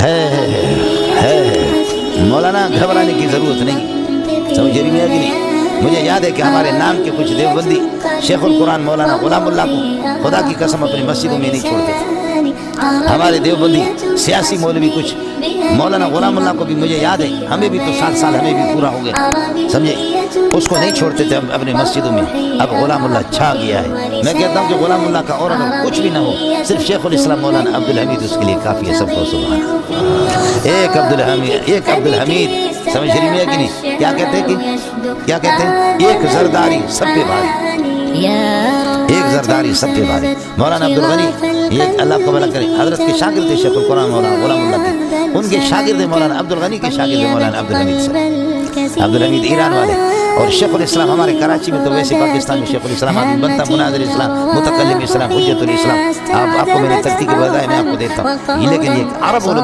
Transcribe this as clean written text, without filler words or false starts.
ہے مولانا گھبرانے کی ضرورت نہیں، سمجھ رہی ہے کہ نہیں؟ مجھے یاد ہے کہ ہمارے نام کے کچھ دیوبندی شیخ القرآن مولانا غلام اللہ کو خدا کی قسم اپنی مسجدوں میں نہیں چھوڑتے تھے۔ ہمارے دیوبندی سیاسی مولوی کچھ مولانا غلام اللہ کو بھی مجھے یاد ہے، ہمیں بھی تو 7 سال ہمیں بھی پورا ہو گیا، سمجھے، اس کو نہیں چھوڑتے تھے اپنے مسجدوں میں۔ اب غلام اللہ چھا گیا ہے۔ میں کہتا ہوں کہ غلام اللہ کا اور اگر کچھ بھی نہ ہو، صرف شیخ الاسلام مولانا عبدالحمید اس کے لیے کافی ہے۔ سب کو سبحان اللہ۔ ایک عبدالحمید، سمجھ رہی ہے کہ نہیں؟ کیا کہتے ہیں ایک زرداری سب پہ بھاری، ایک زرداری سب پہ بھاری۔ مولانا عبدالغنی، یہ اللہ کو بھلا کرے، حضرت کے شاگرد تھے شیخ القرآن مولانا غلام اللہ کے، ان کے شاگرد مولانا عبدالغنی کے شاگرد مولانا عبدالحمید صاحب، عبدالحمید ایران والے۔ اور شیخ الاسلام ہمارے کراچی میں تو ویسے پاکستان میں شیخ الاسلام آدمی بنتا، مناظر اسلام، متکلم اسلام، حجت الاسلام، آپ کو میں نے ترتیب کے بجائے میں آپ کو دیتا ہوں، لیکن یہ عرب